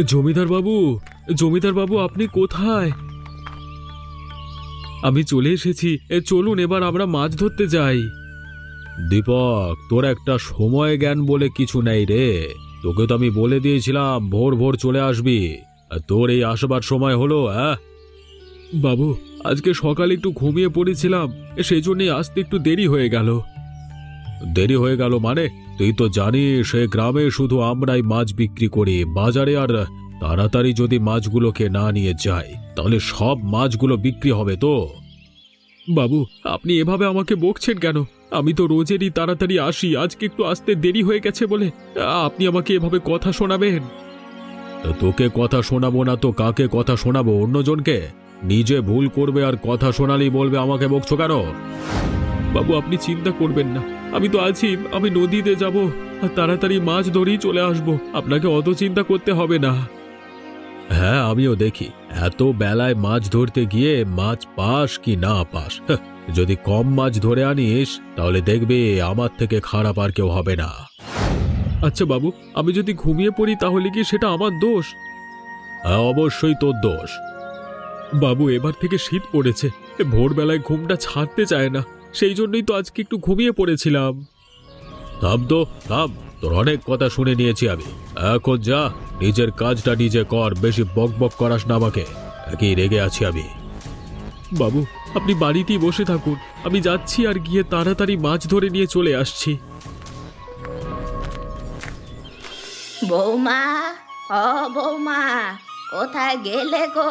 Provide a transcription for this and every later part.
জমিদার বাবু, জমিদার বাবু, আপনি কোথায়? আমি চলে এসেছি। চলুন এবার আমরা মাছ ধরতে যাই। দীপক, তোর একটা সময় জ্ঞান বলে কিছু নেই রে। তোকে তো আমি বলে দিয়েছিলাম ভোর ভোর চলে আসবি, আর তোর এই আসবার সময় হলো? হ্যাঁ বাবু, আজকে সকালে একটু ঘুমিয়ে পড়েছিলাম, সেই জন্যই আসতে একটু দেরি হয়ে গেল। দেরি হয়ে গেল মানে? তুই তো জানিস সে গ্রামে শুধু আমরাই মাছ বিক্রি করি বাজারে, আর তাড়াতাড়ি যদি মাছগুলোকে না নিয়ে যাই তাহলে সব মাছগুলো বিক্রি হবে তো। বাবু, আপনি এভাবে আমাকে বকছেন কেন? আমি তো রোজেরই তাড়াতাড়ি আসি, আজকে একটু আসতে দেরি হয়ে গেছে বলে আপনি আমাকে এভাবে কথা শোনাবেন? তোকে কথা শোনাবো না তো কাকে কথা শোনাবো? অন্যজনকে? নিজে ভুল করবে আর কথা শোনালেই বলবে আমাকে বকছো কেন? বাবু, আপনি চিন্তা করবেন না, আমি তো আছি। আমি নদীতে যাব আর তাড়াতাড়ি মাছ ধরেই চলে আসব, আপনাকে অত চিন্তা করতে হবে না। হ্যাঁ, আমিও দেখি এত বেলায় মাছ ধরতে গিয়ে মাছ পাস কি না পাস। যদি কম মাছ ধরে আনিস তাহলে দেখবি আমার থেকে খারাপ আর কেউ হবে না। আচ্ছা বাবু, আমি যদি ঘুমিয়ে পড়ি তাহলে কি সেটা আমার দোষ? হ্যাঁ, অবশ্যই তোর দোষ। বাবু, এবার থেকে শীত পড়েছে, ভোরবেলায় ঘুমটা ছাড়তে চায় না, সেই জন্যই তো আজকে একটু ঘুমিয়ে পড়েছিলাম। থাম তো, থাম, তোর অনেক কথা শুনে নিয়েছি আমি। এখন যা, নিজের কাজটা নিজে কর, বেশি বক বক করাস না আমাকে, একই রেগে আছি আমি। বাবু, আপনি বাড়িতেই বসে থাকুন, আমি যাচ্ছি আর গিয়ে তাড়াতাড়ি মাছ ধরে নিয়ে চলে আসছি। বৌমা, ও বৌমা, কোথায় গেলে গো?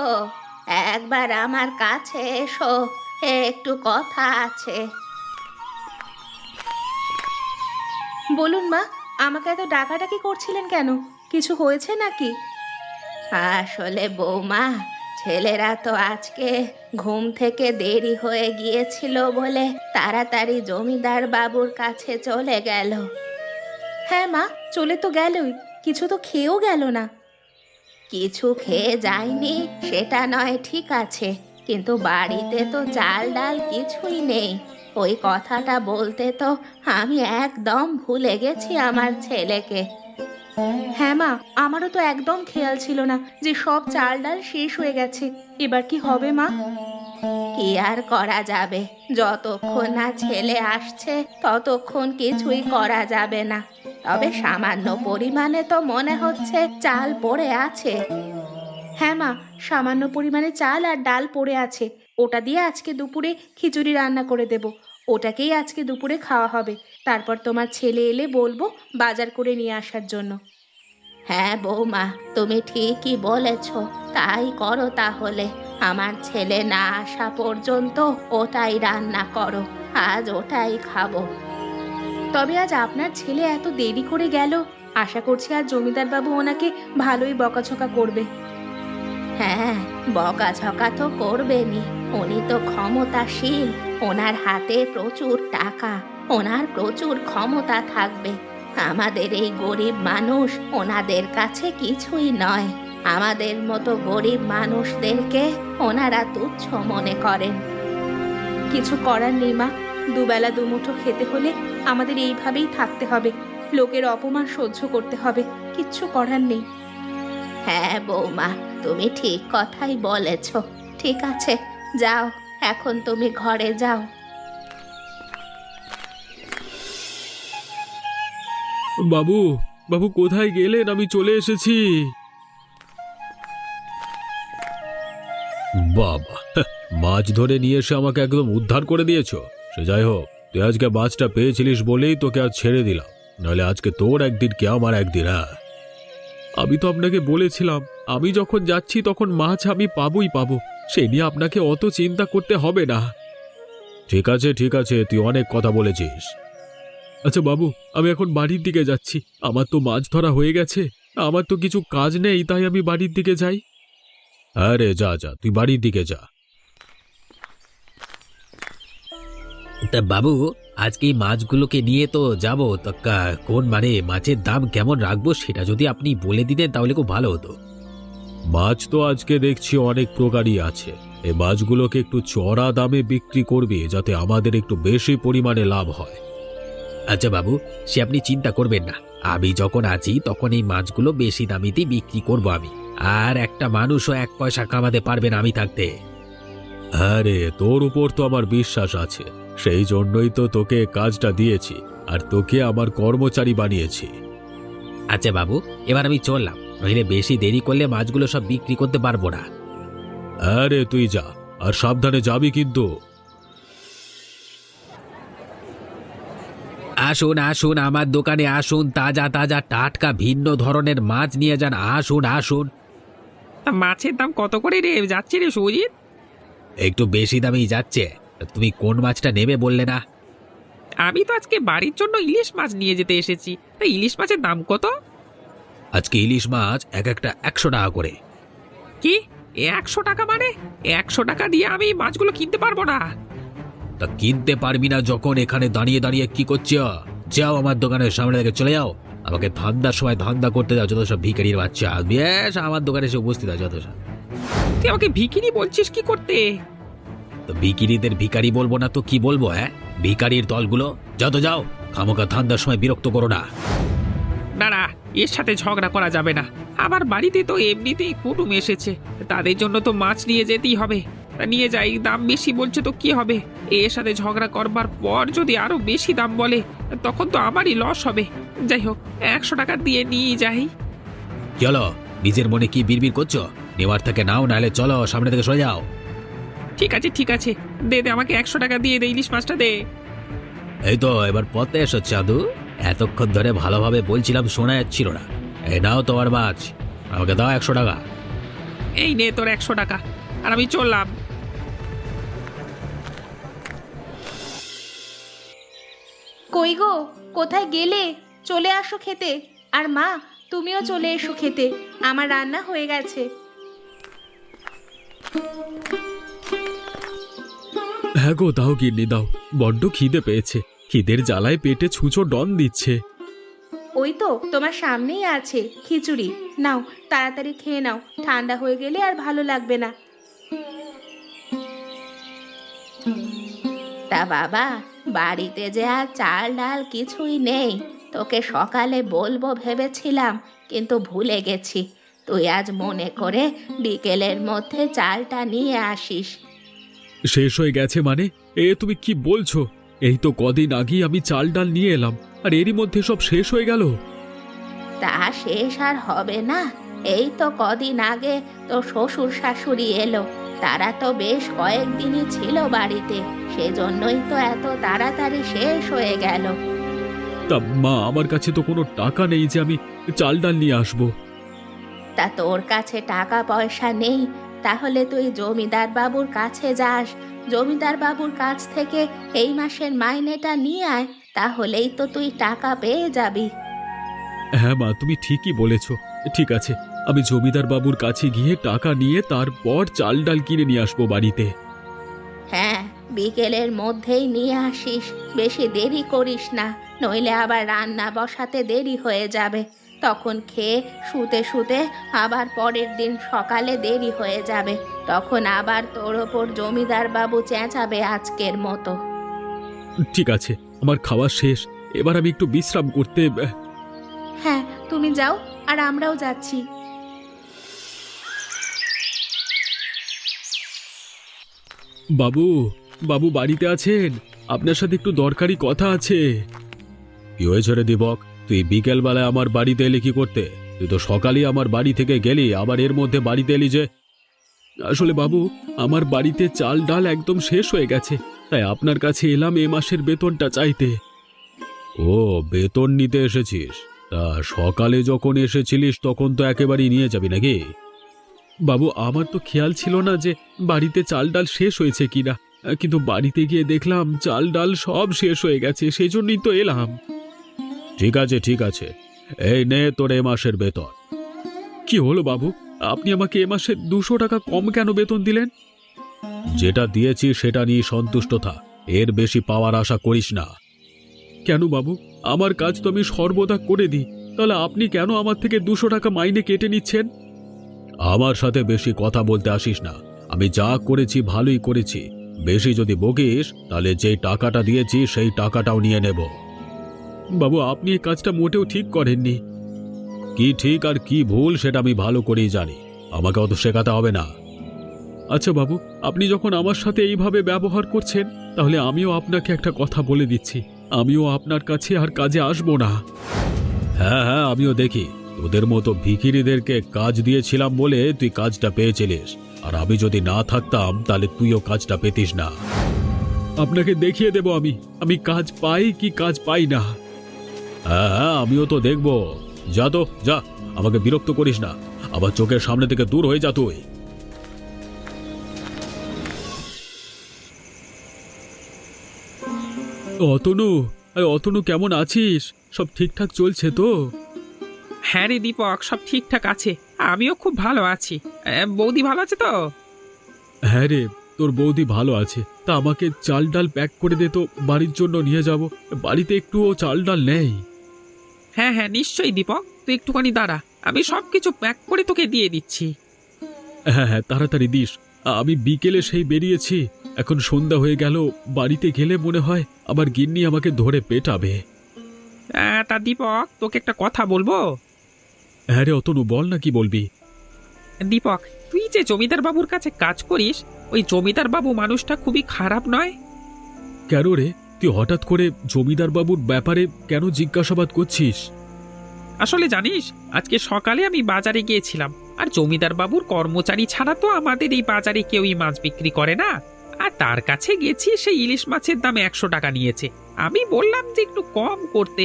একবার আমার কাছে এসো, একটু কথা আছে। বলুন মা, আমাকে এত ডাকাডাকি করছিলেন কেন? কিছু হয়েছে নাকি? আসলে বৌমা, ছেলেরা তো আজকে ঘুম থেকে দেরি হয়ে গিয়েছিল বলে তাড়াতাড়ি জমিদার বাবুর কাছে চলে গেল। হ্যাঁ মা, চলে তো গেলই, কিছু তো খেয়েও গেল না। কিছু খেয়ে যায়নি সেটা নয়, ঠিক আছে, কিন্তু বাড়িতে তো চাল ডাল কিছুই নেই। ওই কথাটা বলতে তো আমি একদম ভুলে গেছি আমার ছেলেকে। হ্যাঁ মা, আমারও তো একদম খেয়াল ছিল না যে সব চাল ডাল শেষ হয়ে গেছে। এবার কি হবে মা? কি আর করা যাবে, যতক্ষণ না ছেলে আসছে ততক্ষণ কিছুই করা যাবে না। তবে সামান্য পরিমাণে তো মনে হচ্ছে চাল পড়ে আছে। হ্যাঁ মা, সামান্য পরিমাণে চাল আর ডাল পড়ে আছে, ওটা দিয়ে আজকে দুপুরে খিচুড়ি রান্না করে দেব। ওটাকেই আজকে দুপুরে খাওয়া হবে। তারপর তোমার ছেলে এলে বলবো বাজার করে নিয়ে আসার জন্য। হ্যাঁ বৌমা, তুমি ঠিকই বলেছ, তাই করো তাহলে। আমার ছেলে না আসা পর্যন্ত ওটাই রান্না করো, আজ ওটাই খাবো। তবে আজ আপনার ছেলে এত দেরি করে গেল, আশা করছি আর জমিদার বাবু ওনাকে ভালোই বকাঝকা করবে। হ্যাঁ, বকাঝকা তো করবেনি, উনি তো ক্ষমতাশীল, ওনার হাতে প্রচুর টাকা, ওনার প্রচুর ক্ষমতা থাকবে। আমাদের এই গরিব মানুষ ওনাদের কাছে কিছুই নয়। আমাদের মতো গরিব মানুষদেরকে ওনারা তুচ্ছ মনে করেন। কিছু করার নেই মা, দুবেলা দুমুঠো খেতে হলে আমাদের এইভাবেই থাকতে হবে, লোকের অপমান সহ্য করতে হবে, কিচ্ছু করার নেই। হ্যাঁ বৌমা, তুমি ঠিক কথাই বলেছ। ঠিক আছে, যাও, এখন তুমি ঘরে যাও। বাবু, বাবু কোথায় গেলেন? আমি চলে এসেছি। বাবা, মাছ ধরে নিয়ে এসে আমাকে একদম উদ্ধার করে দিয়েছো। সে যাই হোক, তুই আজকে মাছটা পেয়েছিলিস বলেই তোকে আজ ছেড়ে দিলাম, নাহলে আজকে তোর একদিন কে আমার একদিন। হ্যাঁ, আমি তো আপনাকে বলেছিলাম আমি যখন যাচ্ছি তখন মাছ আমি পাবোই পাবো, সে নিয়ে আপনাকে অত চিন্তা করতে হবে না। ঠিক আছে, ঠিক আছে, তুই অনেক কথা বলেছিস। আচ্ছা বাবু, আমি এখন বাড়ির দিকে যাচ্ছি, আমার তো মাছ ধরা হয়ে গেছে, আমার তো কিছু কাজ নেই, তাই আমি বাড়ির দিকে যাই। আরে যা যা, তুই বাড়ির দিকে যা। তা বাবু, আজকে এই মাছগুলোকে নিয়ে তো যাব, তো কোন মানে মাছের দাম কেমন রাখবো সেটা যদি আপনি বলে দিতেন তাহলে খুব ভালো হতো। মাছ তো আজকে দেখছি অনেক প্রকারই আছে, এই মাছগুলোকে একটু চড়া দামে বিক্রি করবি যাতে আমাদের একটু বেশি পরিমাণে লাভ হয়। আচ্ছা বাবু, সে আপনি চিন্তা করবেন না। আমি যখন আছি তখন এই মাছগুলো বেশি দামিতে বিক্রি করব আমি। আর একটা মানুষও 1 পয়সা কামাতে পারবে না আমি থাকতে। আরে তোর উপর তো আমার বিশ্বাস আছে, সেই জন্যই তো তোকে কাজটা দিয়েছি আর তোকে আমার কর্মচারী বানিয়েছি। আচ্ছা বাবু, এবার আমি চললাম, নইলে বেশি দেরি করলে মাছগুলো সব বিক্রি করতে পারবো না। আরে তুই যা, আর সাবধানে যাবি কিন্তু। আসুন আসুন, আমার দোকানে আসুন, তাজা তাজা টাটকা ভিন্ন ধরনের মাছ নিয়ে যান। আসুন আসুন। মাছের দাম কত করে রে যাচ্ছে রে সুজিত? একটু বেশি দামেই যাচ্ছে। তুমি কোন মাছটা নেবে বললে না? আমি তো আজকে বাড়ির জন্য ইলিশ মাছ নিয়ে যেতে এসেছি, তা ইলিশ মাছের দাম কত? আজকে ইলিশ মাছ এক একটা 100 টাকা করে। কি 100 টাকা? মানে 100 টাকা দিয়ে আমি মাছগুলো কিনতে পারবো না। তা কিনতে পারবি না যখন এখানে দাঁড়িয়ে দাঁড়িয়ে কি করছো? যাও আমার দোকানের সামনে থেকে চলে যাও। আমাকে ধান্দার সময় ধান্দা করতে যাও যত সব ভিখারির বাচ্চা। বেশ আমার দোকানে এসে উপস্থিত আছে যত সব। তুই আমাকে ভিখিরি বলছিস কি করতে? তো ভিখারিদের ভিখারি বলবো না তো কি বলবো? হ্যাঁ, ভিখারির দলগুলো যত যাও, খামোকা ধান্দার সময় বিরক্ত করো না। না না, এর সাথে ঝগড়া করা যাবে না। আমার বাড়িতে তো এমনিতেই কুটুম এসেছে, তাদের জন্য তো মাছ নিয়ে যেতেই হবে। তা নিয়ে যাই, দাম বেশি বলছে তো কি হবে? এর সাথে ঝগড়া করবার পর যদি আরো বেশি দাম বলে তখন তো আমারই লস হবে। যাই হোক, 100 টাকা দিয়ে নিয়ে যাই। চলো, নিজের মনে কি বিড়বিড় করছো? নেওয়ার থেকে নাও, নাহলে চলো সামনে থেকে সরে যাও। ঠিক আছে ঠিক আছে, দে দে, আমাকে 100 টাকা দিয়ে দে, ইলিশ মাছটা দে। এই তো এবার পথে এসো চাঁদু। এতক্ষণ ধরে ভালোভাবে বলছিলাম, শোনা যাচ্ছিল না। এই নাও তোমার মাছ, আমাকে দাও 100 টাকা। এই নে তোর 100 টাকা, আর আমি চললাম। কই গো, কোথায় গেলে? চলে আসো খেতে। আর মা, তুমিও চলে এসো খেতে, আমার রান্না হয়ে গেছে। হ্যাঁ গো, দাও গিন্নি দাও, বড্ড খিদে পেয়েছে। খিদের জ্বালায় পেটে ছুঁচো ডন দিচ্ছে। ওই তো তোমার সামনেই আছে খিচুড়ি, নাও তাড়াতাড়ি খেয়ে নাও, ঠান্ডা হয়ে গেলে আর ভালো লাগবে না। তা বাবা, বাড়িতে যে আর চাল ডাল কিছুই নেই, তোকে সকালে বলবো ভেবেছিলাম, কিন্তু ভুলে গেছি। তুই আজ মনে করে বিকেলের মধ্যে চালটা নিয়ে আসিস। শেষ হয়ে গেছে মানে? তুমি কি বলছো? এই তো কদিন আগেই আমি চাল ডাল নিয়ে এলাম, আর এরই মধ্যে সব শেষ হয়ে গেল। তা শেষ আর হবে না? এই তো কদিন আগে তো শ্বশুর শাশুড়ি এলো, তারা তো বেশ কয়েকদিনই ছিল বাড়িতে, সেজন্যই তো এত তাড়াতাড়ি শেষ হয়ে গেল। তা মা, আমার কাছে তো কোনো টাকা নেই যে আমি চাল ডাল নিয়ে আসবো। তা তোর কাছে টাকা পয়সা নেই, তাহলে তুই জমিদার বাবুর কাছে যাস, জমিদার বাবুর কাছ থেকে এই মাসের মাইনেটা নিয়ে আয়, তাহলেই তো তুই টাকা পেয়ে যাবি। হ্যাঁ মা, তুমি ঠিকই বলেছ। ঠিক আছে, আমি জমিদার বাবুর কাছে গিয়ে টাকা নিয়ে তারপর চাল ডাল কিনে নিয়ে আসবো বাড়িতে। হ্যাঁ, বিকেলের মধ্যেই নিয়ে আসিস, বেশি দেরি করিস না, নইলে আবার রান্না বসাতে দেরি হয়ে যাবে। তখন খেয়ে শুতে শুতে আবার পরের দিন সকালে দেরি হয়ে যাবে, তখন আবার তোর ওপর জমিদার বাবু চেঁচাবে আজকের মতো। ঠিক আছে, আমার খাওয়া শেষ, এবার আমি একটু বিশ্রাম করতে। হ্যাঁ, তুমি যাও, আর আমরাও যাচ্ছি। বাবু, বাবু বাড়িতে আছেন? আপনার সাথে একটু দরকারি কথা আছে। কি হয়েছে রে দীপক? তুই বিকেল বেলায় আমার বাড়িতে এলি কি করতে? তুই তো সকালেই আমার বাড়ি থেকে গেলি, আবার এর মধ্যে বাড়িতে এলি যে? আসলে বাবু, আমার বাড়িতে চাল ডাল একদম শেষ হয়ে গেছে, তাই আপনার কাছে এলাম এ মাসের বেতনটা চাইতে। ও, বেতন নিতে এসেছিস? তা সকালে যখন এসেছিলিস তখন তো একেবারেই নিয়ে যাবি নাকি? বাবু, আমার তো খেয়াল ছিল না যে বাড়িতে চাল ডাল শেষ হয়েছে কিনা, কিন্তু বাড়িতে গিয়ে দেখলাম চাল ডাল সব শেষ হয়ে গেছে, সেই জন্যই তো এলাম। ঠিক আছে ঠিক আছে, এই নে তোর এ মাসের বেতন। কি হলো বাবু, আপনি আমাকে এ মাসে 200 টাকা কম কেন বেতন দিলেন? যেটা দিয়েছি সেটা নিয়ে সন্তুষ্ট থাক, এর বেশি পাওয়ার আশা করিস না। কেন বাবু, আমার কাজ তো আমি সর্বদা করে দিই, তাহলে আপনি কেন আমার থেকে 200 টাকা মাইনে কেটে নিচ্ছেন? আমার সাথে বেশি কথা বলতে আসিস না, আমি যা করেছি ভালোই করেছি। বেশি যদি বকিস তাহলে যেই টাকাটা দিয়েছি সেই টাকাটাও নিয়ে নেব। বাবু, আপনি এই কাজটা মোটেও ঠিক করেননি। কি ঠিক আর কি ভুল সেটা আমি ভালো করেই জানি, আমাকে অত শেখাতে হবে না। আচ্ছা বাবু, আপনি যখন আমার সাথে এইভাবে ব্যবহার করছেন, তাহলে আমিও আপনাকে একটা কথা বলে দিচ্ছি, আমিও আপনার কাছে আর কাজে আসবো না। হ্যাঁ হ্যাঁ, আমিও দেখি তোদের মতো ভিখিরিদেরকে কাজ দিয়েছিলাম বলে তুই কাজটা পেয়েছিলিস, আর আমি যদি না থাকতাম তাহলে তুইও কাজটা পেতিস না। আপনাকে দেখিয়ে দেব আমি কাজ পাই কি কাজ পাই না। হ্যাঁ হ্যাঁ, আমিও তো দেখব। যা তো যা, আমাকে বিরক্ত করিস না, আবার চোখের সামনে থেকে দূর হয়ে যা তুই। অতনু, আরে অতনু, কেমন আছিস? সব ঠিকঠাক চলছে তো? হ্যাঁ রে দীপক, সব ঠিকঠাক আছে, আমিও খুব ভালো আছি। বৌদি ভালো আছে তো? হ্যাঁ রে, তোর বৌদি ভালো আছে। তা আমাকে চাল ডাল প্যাক করে দে তো, বাড়ির জন্য নিয়ে যাব। বাড়িতে একটুও চাল ডাল নেই। হ্যাঁ হ্যাঁ নিশ্চয়ই দীপক, তুই একটুখানি দাঁড়া, আমি সব কিছু প্যাক করে তোকে দিয়ে দিচ্ছি। হ্যাঁ হ্যাঁ, তাড়াতাড়ি দিস। আমি বিকেলে সেই বেরিয়েছি, এখন সন্ধ্যা হয়ে গেল। বাড়িতে গেলে মনে হয় আবার গিন্নি আমাকে ধরে পেটাবে। তা দীপক, তোকে একটা কথা বলবো? হ্যাঁ রে অতনু, বল না, কি বলবি? দীপক, তুই যে জমিদার বাবুর কাছে কাজ করিস, ওই জমিদার বাবু মানুষটা খুবই খারাপ নয়? কেন রে, তুই হঠাৎ করে জমিদার বাবুর ব্যাপারে কেন জিজ্ঞাসাবাদ করছিস? আসলে জানিস, আজকে সকালে আমি বাজারে গিয়েছিলাম, আর জমিদার বাবুর কর্মচারী ছাড়া তো আমাদের এই বাজারে কেউই মাছ বিক্রি করে না। আর তার কাছে গেছি, সেই ইলিশ মাছের দাম 100 টাকা নিয়েছে। আমি বললাম যে একটু কম করতে,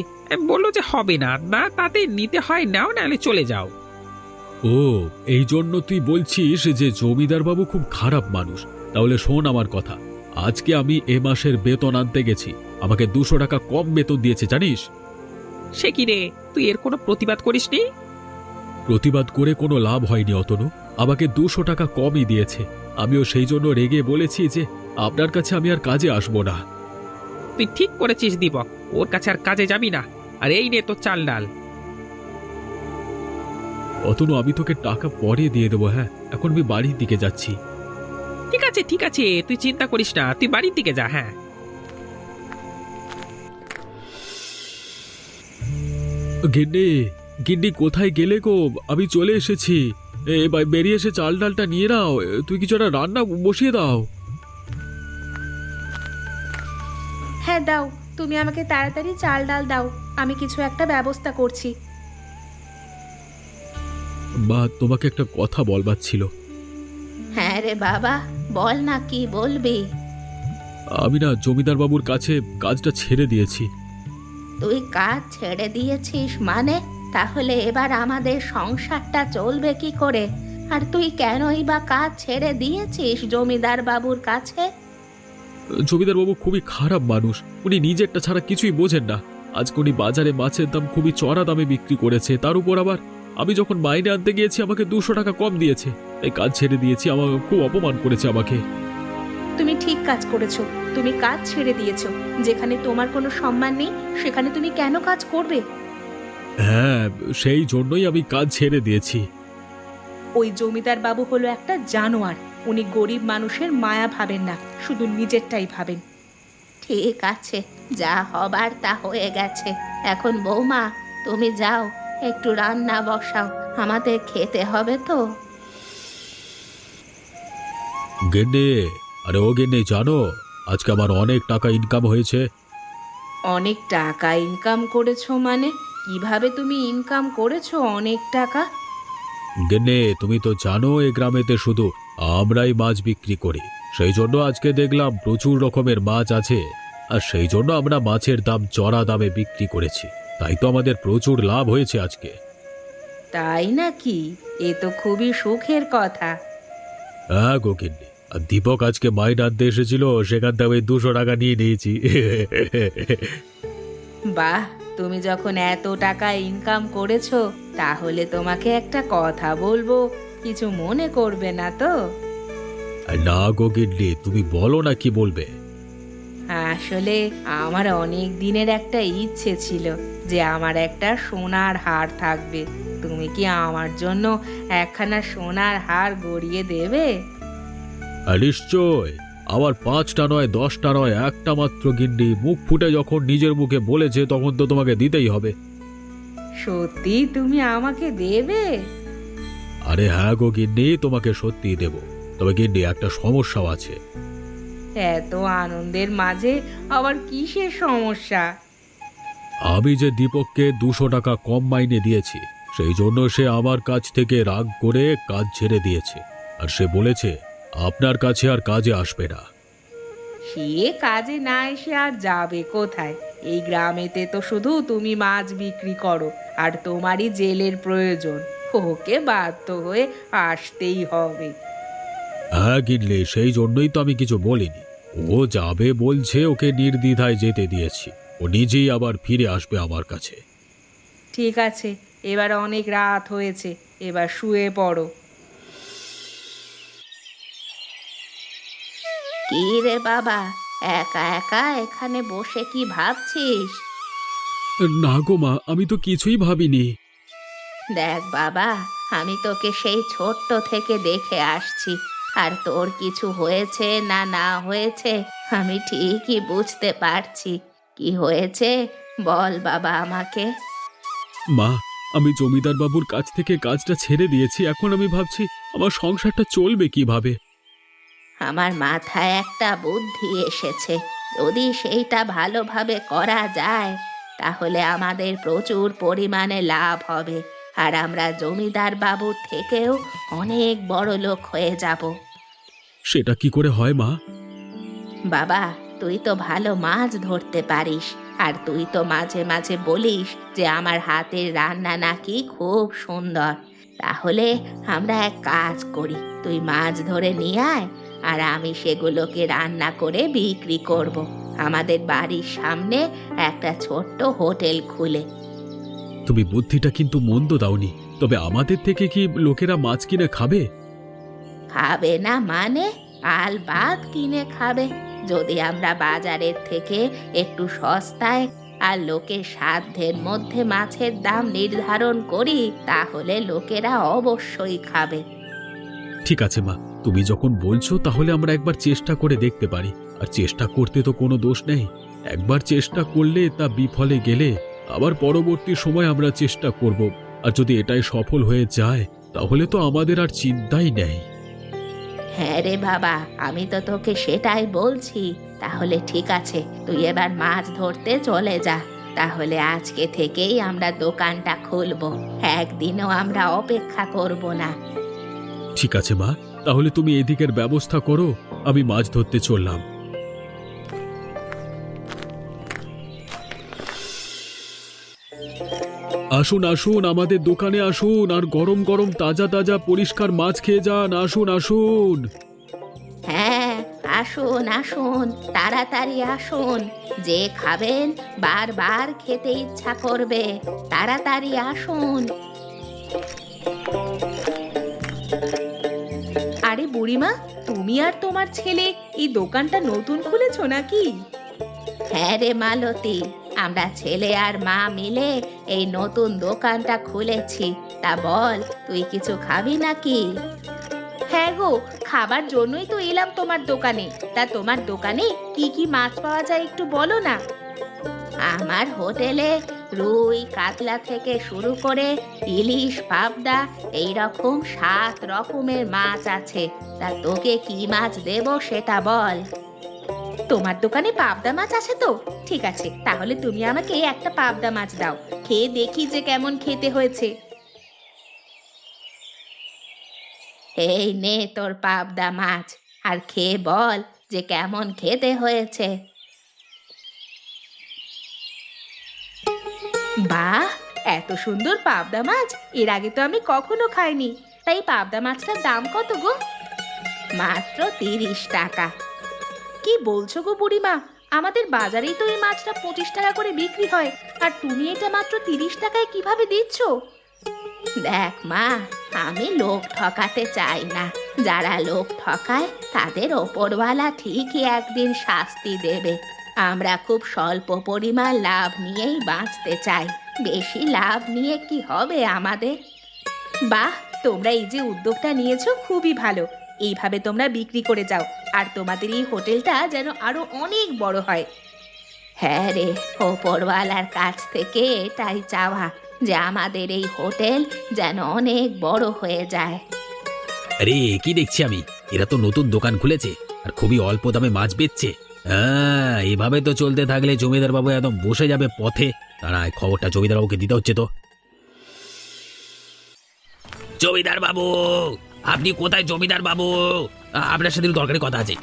বললো যে হবে না, না তাতে নিতে হয় নাও, নাহলে চলে যাও। ও, এই জন্য তুই বলছিস যে জমিদার বাবু খুব খারাপ মানুষ? তাহলে শোন আমার কথা, আজকে আমি এ মাসের বেতন আনতে গেছি, আমাকে 200 টাকা কম বেতন দিয়েছে, জানিস? সে কি রে, তুই এর কোনো প্রতিবাদ করিসনি? প্রতিবাদ করে কোনো লাভ হয়নি অতনু, আমাকে 200 টাকা কমই দিয়েছে। আমিও সেই জন্য রেগে বলেছি যে আপনার কাছে আমি আর কাজে আসবো না। তুই ঠিক করেছিস দীপক, ওর কাছে আর কাজে যাবি না। আর এই নে তোর চাল ডাল। অতনু, আমি তোকে টাকা পরে দিয়ে দেবো। হ্যাঁ, এখন আমি বাড়ির দিকে যাচ্ছি। ঠিক আছে ঠিক আছে, তুই চিন্তা করিস না, তুই বাড়ির দিকে যা। হ্যাঁ গিন্নি, গিন্নি কোথায় গেলে গো? আমি চলে এসেছি। এবার বেরিয়ে এসে চাল ডালটা নিয়ে নাও। তুই কিছু একটা রান্না বসিয়ে দাও। হ্যাঁ দাও, তুমি আমাকে তাড়াতাড়ি চাল ডাল দাও, আমি কিছু একটা ব্যবস্থা করছি। বা, তোমাকে একটা কথা বলবার ছিল। হ্যাঁ রে বাবা, বল না, কি বলবি? আমি না জমিদার বাবুর কাছে কাজটা ছেড়ে দিয়েছি। তুই কাজ ছেড়ে দিয়েছিস মানে? তাহলে এবার আমাদের সংসারটা চলবে কি করে? আর তুই কেনই বা কাজ ছেড়ে দিয়েছিস জমিদার বাবুর কাছে? জমিদার বাবু খুবই খারাপ মানুষ, উনি নিজেরটা ছাড়া কিছুই বোঝেন না। আজকে উনি বাজারে মাছের দাম খুবই চড়া দামে বিক্রি করেছে, তার উপর আবার আমি যখন মাইনে আনতে গিয়েছি আমাকে 200 টাকা কম দিয়েছে। তাই কাজ ছেড়ে দিয়েছি, আমাকে খুব অপমান করেছে আমাকে। তুমি ঠিক কাজ করেছো, তুমি কাজ ছেড়ে দিয়েছো। যেখানে তোমার কোনো সম্মান নেই, সেখানে তুমি কেন কাজ করবে? হ্যাঁ, সেই জন্যই আমি কাজ ছেড়ে দিয়েছি। ওই জমিদার বাবু হলো একটা জানোয়ার, উনি গরিব মানুষের মায়া ভাবেন না, শুধু নিজেরটাই ভাবেন। ঠিক আছে, যা হবার তা হয়ে গেছে। এখন বৌমা, তুমি যাও, একটু রান্না বসাও, আমাদের খেতে হবে তো। গিন্নি, আরে ও গিন্নি, জানো আজকে আমার অনেক টাকা ইনকাম হয়েছে। অনেক টাকা ইনকাম করেছো মানে? কিভাবে তুমি ইনকাম করেছো অনেক টাকা? গিন্নি, তুমি তো জানো এই গ্রামেতে শুধু আমরাই মাছ বিক্রি করি, সেই জন্য আজকে দেখলাম প্রচুর রকমের মাছ আছে, আর সেই জন্য আমরা মাছের দাম চড়া দামে বিক্রি করেছি, তাই তো আমাদের প্রচুর লাভ হয়েছে আজকে। তাই নাকি? এ তো খুবই সুখের কথা। হ্যাঁ গো গিন্নি, আর দীপক আজকে মাইনে আনতে এসেছিল, সেখান থেকে আমি 200 টাকা নিয়ে নিয়েছি। বাহ, তুমি যখন এত টাকা ইনকাম করেছো, তাহলে তোমাকে একটা কথা বলবো, কিছু মনে করবে না তো? না গো গিন্নি, তুমি বলো না, কি বলবে? আসলে আমার অনেক দিনের একটা ইচ্ছে ছিল যে আমার একটা সোনার হার থাকবে। তুমি কি আমার জন্য একখানা সোনার হার গড়িয়ে দেবে? নিশ্চয়, আবার 5টা নয় 10টা নয়, একটা মাত্র গিন্নি মুখ ফুটে যখন নিজের মুখে বলেছে তখন তো তোমাকে দিতেই হবে। সত্যি তুমি আমাকে দেবে? আরে হ্যাঁ গো গিন্নি, তোমাকে সত্যিই দেব। তবে গিন্নি একটা সমস্যাও আছে। এত আনন্দের মাঝে আবার কিসের সমস্যা? আমি যে দীপককে 200 টাকা কম মাইনে দিয়েছি, সেই জন্য সে আমার কাছ থেকে রাগ করে কাজ ছেড়ে দিয়েছে। আর সে বলেছে আপনার কাছে আর কাজে আসবে না। সে কাজে না এসে আর যাবে কোথায়? এই গ্রামেতে তো শুধু তুমি মাছ বিক্রি করো, আর তোমারই জেলের প্রয়োজন। ওকে বাধ্য হয়ে আসতেই হবে। হ্যাঁ গিন্নি, সেই জন্যই তো আমি কিছু বলিনি। ও যাবে বলছে, ওকে নির্দ্বিধায় যেতে দিয়েছি। ও নিজেই আবার ফিরে আসবে আমার কাছে। ঠিক আছে, এবার অনেক রাত হয়েছে, এবার শুয়ে পড়ো। কি রে বাবা, একা একা এখানে বসে কি ভাবছিস? না গো মা, আমি তো কিছুই ভাবিনি। দেখ বাবা, আমি তোকে সেই ছোট্ট থেকে দেখে আসছি, আর তোর কিছু হয়েছে না না হয়েছে আমি ঠিকই বুঝতে পারছি। কি হয়েছে বল বাবা আমাকে। মা, আমি জমিদার বাবুর কাছ থেকে কাজটা ছেড়ে দিয়েছি। এখন আমি ভাবছি আমার সংসারটা চলবে কিভাবে। আমার মাথায় একটা বুদ্ধি এসেছে। যদি সেইটা ভালোভাবে করা যায় তাহলে আমাদের প্রচুর পরিমাণে লাভ হবে, আর আমরা জমিদার বাবুর থেকেও অনেক বড় লোক হয়ে যাব। সেটা কি করে হয় মা? বাবা, তুই তো ভালো মাছ ধরতে পারিস, আর তুই তো মাঝে মাঝে বলিস যে আমার হাতের রান্না নাকি খুব সুন্দর। তাহলে আমরা এক কাজ করি, তুই মাছ ধরে নিয়ে আয়, আর আমি সেগুলোকে রান্না করে বিক্রি করব। আমাদের বাড়ির সামনে একটা ছোট্ট হোটেল খুলে। তুমি বুদ্ধিটা কিন্তু মন্দ দাওনি। তবে আমাদের থেকে কি লোকেরা মাছ কিনে খাবে? খাবে না মানে? আলবাত কিনে খাবে। যদি আমরা বাজারের থেকে একটু সস্তায় আর লোকের সাধ্যের মধ্যে মাছের দাম নির্ধারণ করি, তাহলে লোকেরা অবশ্যই খাবে। ঠিক আছে মা, তুমি যখন বলছো তাহলে আমরা একবার চেষ্টা করে দেখতে পারি। আর চেষ্টা করতে তো কোনো দোষ নেই। একবার চেষ্টা করলে তা বিফলে গেলে আবার পরবর্তী সময় আমরা চেষ্টা করব। আর যদি এটাই সফল হয়ে যায় তাহলে তো আমাদের আর চিন্তাই নেই। হ্যাঁ রে বাবা, আমি তো তোকে সেটাই বলছি। তাহলে ঠিক আছে, তুই এবার মাছ ধরতে চলে যা। তাহলে আজকে থেকেই আমরা দোকানটা খুলবো, একদিনও আমরা অপেক্ষা করব না। ঠিক আছে মা, তাহলে তুমি এদিকের ব্যবস্থা করো, আমি মাছ ধরতে চললাম। আসুন আসুন, আমাদের দোকানে আসুন, আর গরম গরম তাজা তাজা পরিষ্কার মাছ খেয়ে যান। আসুন আসুন। হ্যাঁ, আসুন আসুন, তাড়াতাড়ি আসুন। যে খাবেন বারবার খেতে ইচ্ছা করবে, তাড়াতাড়ি আসুন। আরে বুড়িমা, তুমি আর তোমার ছেলে এই দোকানটা নতুন খুলেছো নাকি? হ্যাঁ রে মালতী, আমরা ছেলে আর মা মিলে এই নতুন দোকানটা খুলেছি। তা বল, তুই কিছু খাবি নাকি? হ্যাঁ গো, খাবার জন্যই তো এলাম তোমার দোকানে। তা তোমার দোকানে কি কি মাছ পাওয়া যায় একটু বলো না। আমার হোটেলে রুই কাতলা থেকে শুরু করে ইলিশ পাবদা এইরকম 7 রকমের মাছ আছে। তা তোকে কি মাছ দেব সেটা বল। তোমার দোকানে পাবদা মাছ আছে তো? ঠিক আছে, তাহলে তুমি আমাকে একটা পাবদা মাছ দাও, খেয়ে দেখি যে কেমন খেতে হয়েছে। এই নে তোর পাবদা মাছ, আর খেয়ে বল যে কেমন খেতে হয়েছে। বাহ, এত সুন্দর পাবদা মাছ এর আগে তো আমি কখনো খাইনি। তাই পাবদা মাছটার দাম কত গো? মাত্র 30 টাকা। কি বলছো গো বুড়িমা? আমাদের বাজারেই তো এই মাছটা 25 টাকা করে বিক্রি হয়, আর তুমি এটা মাত্র 30 টাকায় কিভাবে দিচ্ছ? দেখ মা, আমি লোক ঠকাতে চাই না। যারা লোক ঠকায় তাদের ওপরওয়ালা ঠিকই একদিন শাস্তি দেবে। আমরা খুব স্বল্প পরিমাণ লাভ নিয়েই বাঁচতে চাই, বেশি লাভ নিয়ে কি হবে আমাদের? বাহ, তোমরা এই যে উদ্যোগটা নিয়েছো খুবই ভালো। এইভাবে তোমরা বিক্রি করে যাও আর তোমাদের এই হোটেলটা যেন আরো অনেক বড় হয়। হ্যাঁ রে, ওপরওয়ালার কাছ থেকে এটাই চাওয়া যে আমাদের এই হোটেল যেন অনেক বড় হয়ে যায়। আরে কি দেখছি আমি, এরা তো নতুন দোকান খুলেছে আর খুবই অল্প দামে মাছ বেচছে। হ্যাঁ, এভাবে তো চলতে থাকলে জমিদার বাবু একদম বসে যাবে পথে। দাঁড়ায়, খবরটা জমিদার বাবুকে দিতে হচ্ছে তো। জমিদার বাবু, আপনি কোথায়? জমিদার বাবু, আপনার সাথে দরকারি কথা আছে।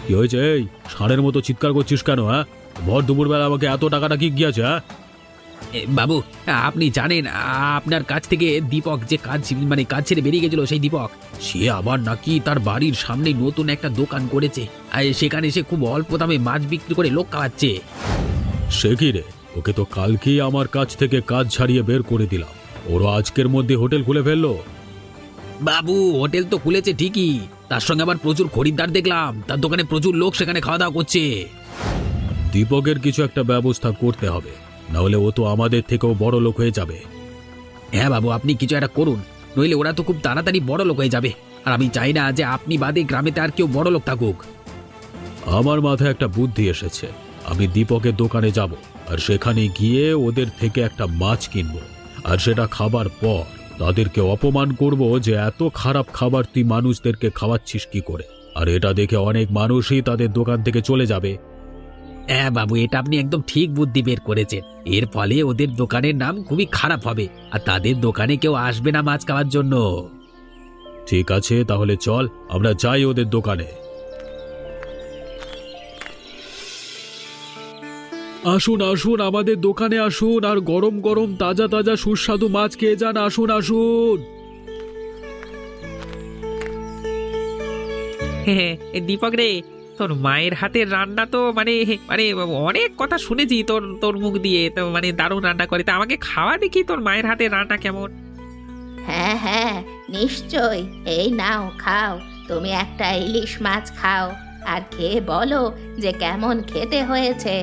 কি হয়েছে? এই ষাঁড়ের মতো চিৎকার করছিস কেন? হ্যাঁ, ভর দুপুরবেলা আমাকে এত টাকাটা কি গিয়েছে? হ্যাঁ, বাবু, আপনি জানেন আপনার কাছ থেকে দীপক যে কাজ কাজ ছেড়ে বেরিয়ে গেছিল, সেই দীপক সে আবার নাকি তার বাড়ির সামনে নতুন একটা দোকান করেছে আর সেখানে সে খুব অল্প দামে মাছ বিক্রি করে লোক খাওয়াচ্ছে। সে কি রে? ওকে তো কালকেই আমার কাছ থেকে কাজ ছাড়িয়ে বের করে দিলাম, ওরা আজকের মধ্যে হোটেল খুলে ফেললো। বাবু, হোটেল তো খুলেছে ঠিকই, তার সঙ্গে আবার প্রচুর খরিদ্দার দেখলাম, তার দোকানে প্রচুর লোক সেখানে খাওয়া দাওয়া করছে। দীপকের কিছু একটা ব্যবস্থা করতে হবে, নাহলে ও তো আমাদের থেকেও বড় লোক হয়ে যাবে। হ্যাঁ বাবু, আপনি কিছু একটা করুন, নইলে ওরা তো খুব তাড়াতাড়ি বড় লোক হয়ে যাবে, আর আমি চাই না যে আপনি বাদে গ্রামেতে আর কেউ বড় লোক থাকুক। আমার মাথায় একটা বুদ্ধি এসেছে, আমি দীপকের দোকানে যাব আর সেখানে গিয়ে ওদের থেকে একটা মাছ কিনবো, আর সেটা খাবার পর তাদেরকে অপমান করব যে এত খারাপ খাবার তুই মানুষদেরকে খাওয়াচ্ছিস কি করে, আর এটা দেখে অনেক মানুষই তাদের দোকান থেকে চলে যাবে। হ্যাঁ বাবু, এটা আপনি একদম ঠিক বুদ্ধি বের করেছেন, এর ফলে ওদের দোকানের নাম খুবই খারাপ হবে আর তাদের দোকানে কেউ আসবে না মাছ খাওয়ার জন্য। ঠিক আছে, তাহলে চল আমরা যাই ওদের দোকানে। আসুন আসুন, আমাদের দোকানে আসুন আর গরম গরম তাজা তাজা সুস্বাদু মাছ খেয়ে যান। আসুন আসুন। দীপক রে, তোর মায়ের হাতের রান্না তো মানে মানে অনেক কথা শুনেছি তোর তোর মুখ দিয়ে, তো মানে দারুণ রান্না করে, তা আমাকে খাওয়া দেখি তোর মায়ের হাতের রান্না কেমন। হ্যাঁ হ্যাঁ, নিশ্চয়, এই নাও খাও। তুমি একটা ইলিশ মাছ খাও আর খেয়ে বলো যে কেমন খেতে হয়েছে।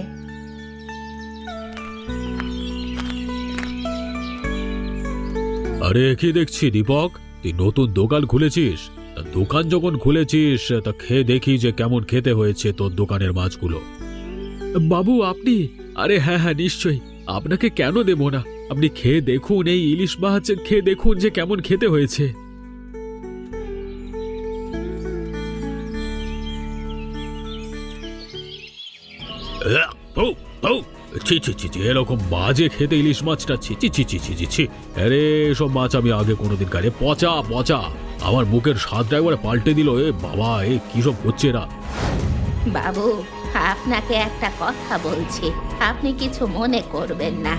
আরে কি দেখছি দীপক, তুই নতুন দোকান খুলেছিস? তা দোকান যখন খুলেছিস তা খেয়ে দেখি যে কেমন খেতে হয়েছে তোর দোকানের মাছগুলো। বাবু আপনি? আরে হ্যাঁ হ্যাঁ, নিশ্চয়ই, আপনাকে কেন দেব না। আপনি খেয়ে দেখুন, এই ইলিশ মাছ খেয়ে দেখুন যে কেমন খেতে হয়েছে। ছি ছি ছি ছি, এরকম বাজে খেতে ইলিশ মাছটা, ছি ছি ছি ছি ছি ছি ছি। আরে এসব মাছ আমি আগে কোনোদিন খাইনি। পচা পচা, আমার মুখের স্বাদটা একবারে পাল্টে দিল। এ বাবা, এ কি সব করছে এরা? বাবু, আপনাকে একটা কথা বলছি, আপনি কিছু মনে করবেন না।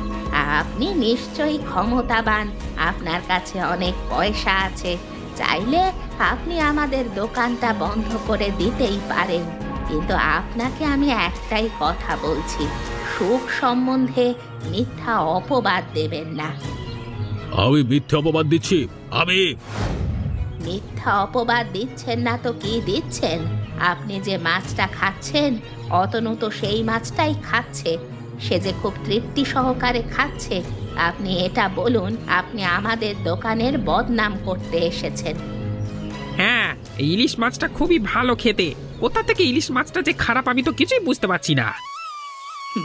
আপনি নিশ্চয়ই ক্ষমতাবান, আপনার কাছে অনেক পয়সা আছে, চাইলে আপনি আমাদের দোকানটা বন্ধ করে দিতেই পারেন। কিন্তু আপনাকে আমি একটাই কথা বলছি, সুখ সম্বন্ধে মিথ্যা অপবাদ দেবেন না। আমি মিথ্যে অপবাদ দিচ্ছি? আমি মিথ্যা অপবাদ দিচ্ছেন না তো কি দিচ্ছেন? আপনি যে মাছটা খাচ্ছেন, অতনু তো সেই মাছটাই খাচ্ছে, সে যে খুব তৃপ্তি সহকারে খাচ্ছে। আপনি এটা বলুন, আপনি আমাদের দোকানের বদনাম করতে এসেছেন। হ্যাঁ, এই ইলিশ মাছটা খুবই ভালো খেতে, কোথা থেকে ইলিশ মাছটা যে খারাপ আমি তো কিছুই বুঝতে পারছি না।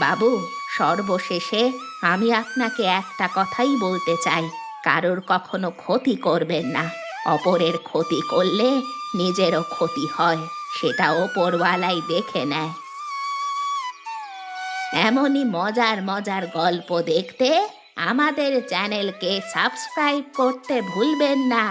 বাবু, সর্বশেষে আমি আপনাকে একটা কথাই বলতে চাই, কারোর কখনো ক্ষতি করবেন না। অপরের ক্ষতি করলে নিজেরও ক্ষতি হয়, সেটা ওপরওয়ালাই দেখে নেয়। এমনই মজার মজার গল্প দেখতে আমাদের চ্যানেলকে সাবস্ক্রাইব করতে ভুলবেন না।